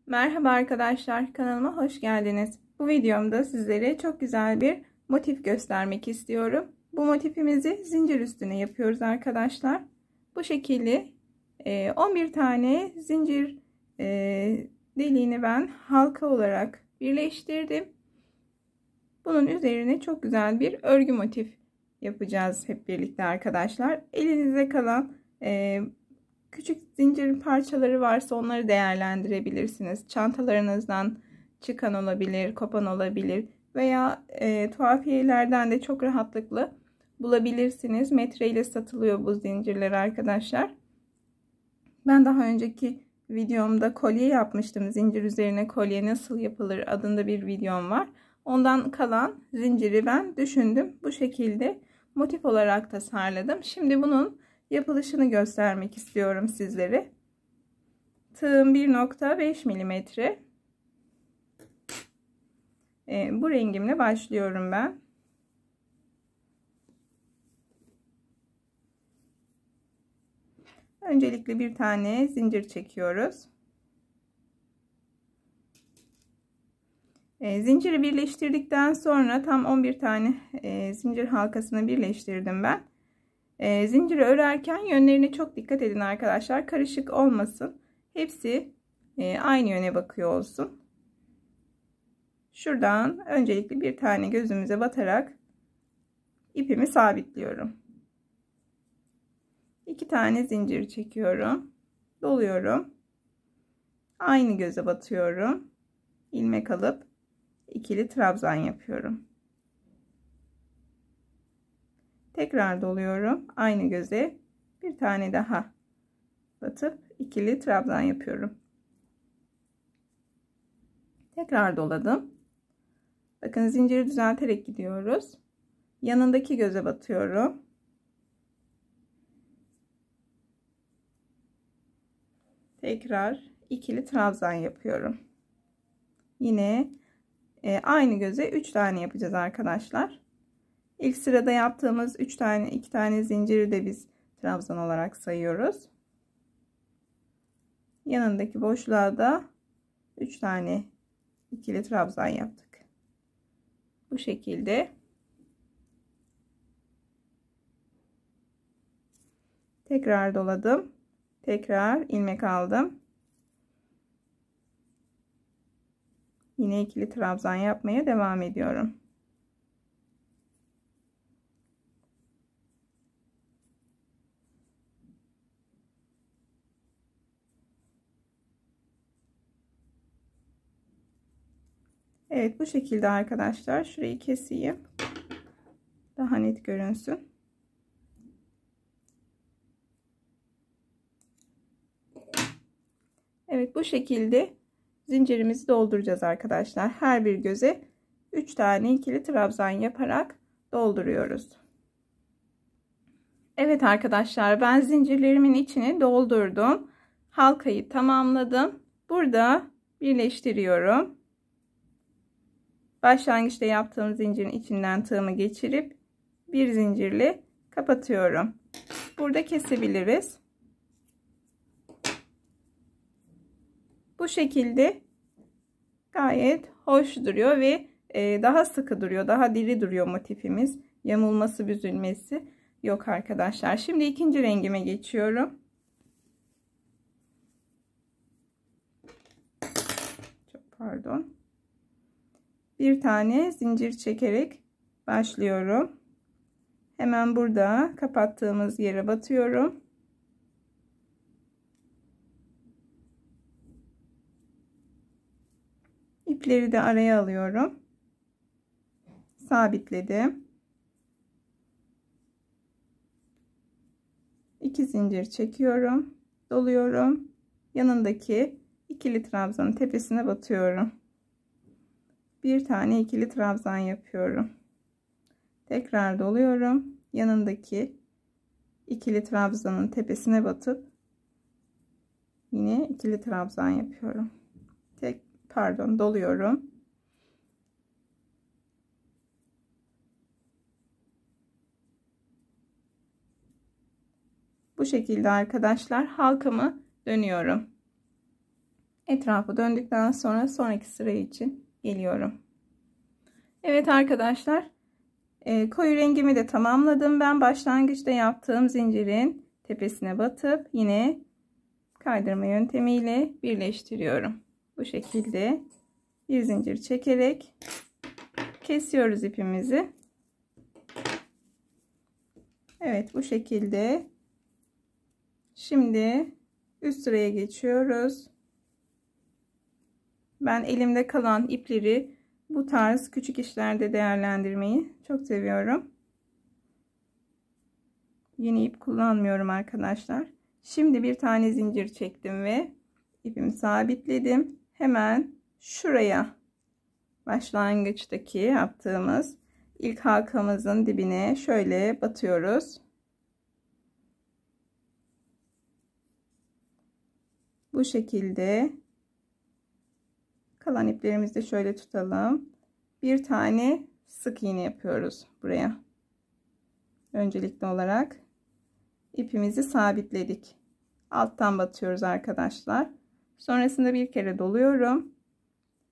Merhaba arkadaşlar, kanalıma hoş geldiniz. Bu videomda sizlere çok güzel bir motif göstermek istiyorum. Bu motifimizi zincir üstüne yapıyoruz arkadaşlar. Bu şekilde 11 tane zincir deliğini ben halka olarak birleştirdim. Bunun üzerine çok güzel bir örgü motif yapacağız hep birlikte arkadaşlar. Elinizde kalan küçük zincir parçaları varsa onları değerlendirebilirsiniz. Çantalarınızdan çıkan olabilir, kopan olabilir veya tuhafiyelerden de çok rahatlıkla bulabilirsiniz. Metre ile satılıyor bu zincirler arkadaşlar. Ben daha önceki videomda kolye yapmıştım. Zincir üzerine kolye nasıl yapılır adında bir videom var. Ondan kalan zinciri ben düşündüm. Bu şekilde motif olarak tasarladım. Şimdi bunun yapılışını göstermek istiyorum sizlere. Tığım 1.5 milimetre. Bu rengimle başlıyorum ben. Öncelikle bir tane zincir çekiyoruz. Zinciri birleştirdikten sonra tam 11 tane zincir halkasını birleştirdim ben. Zinciri örerken yönlerine çok dikkat edin arkadaşlar. Karışık olmasın. Hepsi aynı yöne bakıyor olsun. Şuradan öncelikle bir tane gözümüze batarak ipimi sabitliyorum. 2 tane zincir çekiyorum. Doluyorum. Aynı göze batıyorum. İlmek alıp ikili trabzan yapıyorum. Tekrar doluyorum. Aynı göze bir tane daha batıp ikili trabzan yapıyorum. Tekrar doladım. Bakın zinciri düzelterek gidiyoruz. Yanındaki göze batıyorum. Tekrar ikili trabzan yapıyorum. Yine aynı göze 3 tane yapacağız arkadaşlar. İlk sırada yaptığımız 2 tane zinciri de biz trabzan olarak sayıyoruz. Yanındaki boşluğa da 3 tane ikili trabzan yaptık. Bu şekilde tekrar doladım. Tekrar ilmek aldım. Yine ikili trabzan yapmaya devam ediyorum. Evet, bu şekilde arkadaşlar. Şurayı keseyim. Daha net görünsün. Evet, bu şekilde zincirimizi dolduracağız arkadaşlar. Her bir göze 3 tane ikili trabzan yaparak dolduruyoruz. Evet arkadaşlar, ben zincirlerimin içine doldurdum. Halkayı tamamladım. Burada birleştiriyorum. Başlangıçta yaptığım zincirin içinden tığımı geçirip bir zincirle kapatıyorum. Burada kesebiliriz. Bu şekilde gayet hoş duruyor ve daha sıkı duruyor, daha diri duruyor motifimiz. Yamulması, büzülmesi yok arkadaşlar. Şimdi ikinci rengime geçiyorum. Çok pardon. Bir tane zincir çekerek başlıyorum. Hemen burada kapattığımız yere batıyorum. İpleri de araya alıyorum. Sabitledim. 2 zincir çekiyorum. Doluyorum. Yanındaki ikili trabzanın tepesine batıyorum. Bir tane ikili trabzan yapıyorum. Tekrar doluyorum. Yanındaki ikili trabzanın tepesine batıp yine ikili trabzan yapıyorum. Doluyorum. Bu şekilde arkadaşlar halkamı dönüyorum. Etrafı döndükten sonra sonraki sıra için geliyorum. Evet arkadaşlar, koyu rengimi de tamamladım. Ben başlangıçta yaptığım zincirin tepesine batıp yine kaydırma yöntemiyle birleştiriyorum. Bu şekilde bir zincir çekerek kesiyoruz ipimizi. Evet, bu şekilde. Şimdi üst sıraya geçiyoruz. Ben elimde kalan ipleri bu tarz küçük işlerde değerlendirmeyi çok seviyorum. Yeni ip kullanmıyorum arkadaşlar. Şimdi bir tane zincir çektim ve ipimi sabitledim. Hemen şuraya, başlangıçtaki yaptığımız ilk halkamızın dibine şöyle batıyoruz. Bu şekilde kalan iplerimizi de şöyle tutalım. Bir tane sık iğne yapıyoruz buraya. Öncelikli olarak ipimizi sabitledik. Alttan batıyoruz arkadaşlar. Sonrasında bir kere doluyorum.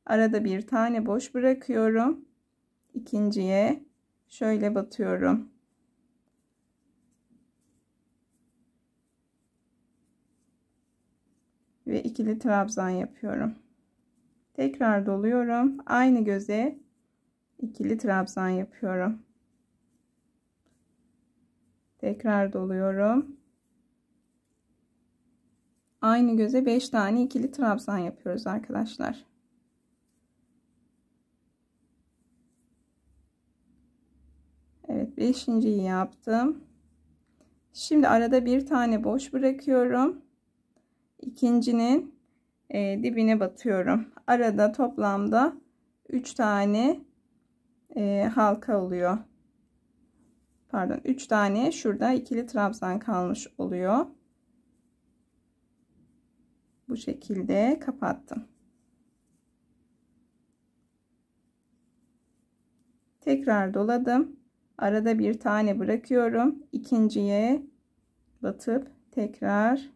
Arada bir tane boş bırakıyorum. İkinciye şöyle batıyorum. Ve ikili trabzan yapıyorum. Tekrar doluyorum. Aynı göze ikili trabzan yapıyorum. Tekrar doluyorum. Aynı göze 5 tane ikili trabzan yapıyoruz arkadaşlar. Evet, 5.'yi yaptım. Şimdi arada bir tane boş bırakıyorum. İkincinin dibine batıyorum. Arada toplamda 3 tane halka oluyor. Pardon, 3 tane şurada ikili trabzan kalmış oluyor. Bu şekilde kapattım. Tekrar doladım. Arada bir tane bırakıyorum. İkinciye batıp tekrar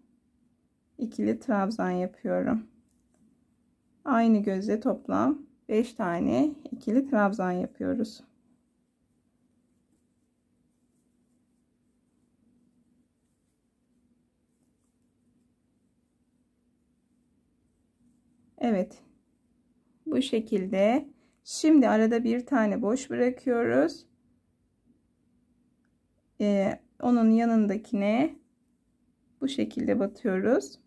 ikili trabzan yapıyorum. Aynı gözle toplam 5 tane ikili trabzan yapıyoruz. Evet, bu şekilde. Şimdi arada bir tane boş bırakıyoruz. Onun yanındakine bu şekilde batıyoruz.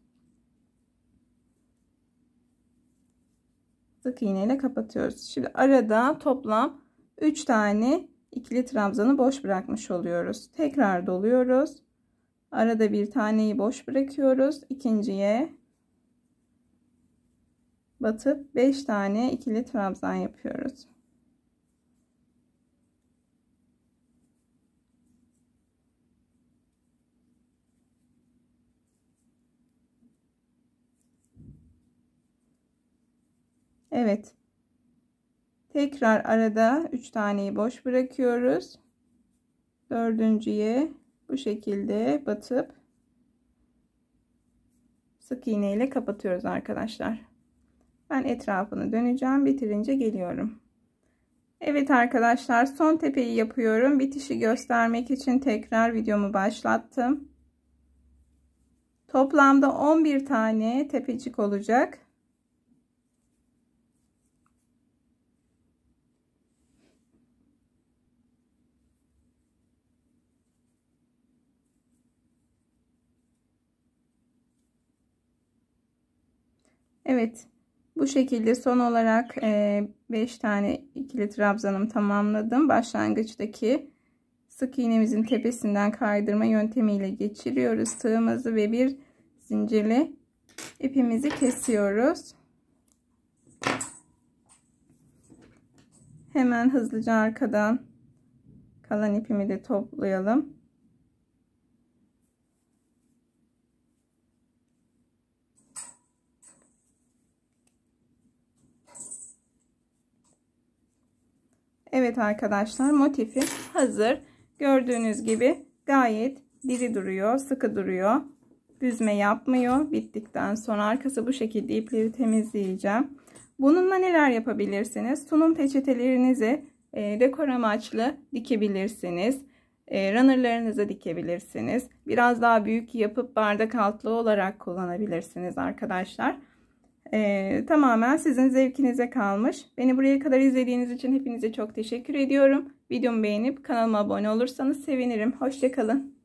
Sık iğne ile kapatıyoruz. Şimdi arada toplam 3 tane ikili trabzanı boş bırakmış oluyoruz. Tekrar doluyoruz. Arada bir taneyi boş bırakıyoruz. İkinciye batıp 5 tane ikili trabzan yapıyoruz. Evet. Tekrar arada 3 taneyi boş bırakıyoruz. Dördüncüye bu şekilde batıp sık iğne ile kapatıyoruz arkadaşlar. Ben etrafını döneceğim. Bitirince geliyorum. Evet arkadaşlar, son tepeyi yapıyorum. Bitişi göstermek için tekrar videomu başlattım. Toplamda 11 tane tepecik olacak. Evet, bu şekilde son olarak 5 tane ikili trabzanımı tamamladım. Başlangıçtaki sık iğnemizin tepesinden kaydırma yöntemiyle geçiriyoruz tığımızı ve bir zincirle ipimizi kesiyoruz. Hemen hızlıca arkadan kalan ipimi de toplayalım. Evet arkadaşlar, motifim hazır. Gördüğünüz gibi gayet diri duruyor, sıkı duruyor. büzme yapmıyor. Bittikten sonra arkası bu şekilde ipleri temizleyeceğim. Bununla neler yapabilirsiniz? Sunum peçetelerinizi dekor amaçlı dikebilirsiniz. Runnerlarınızı dikebilirsiniz. Biraz daha büyük yapıp bardak altlığı olarak kullanabilirsiniz arkadaşlar. Tamamen sizin zevkinize kalmış. Beni buraya kadar izlediğiniz için hepinize çok teşekkür ediyorum. Videomu beğenip kanalıma abone olursanız sevinirim. Hoşça kalın.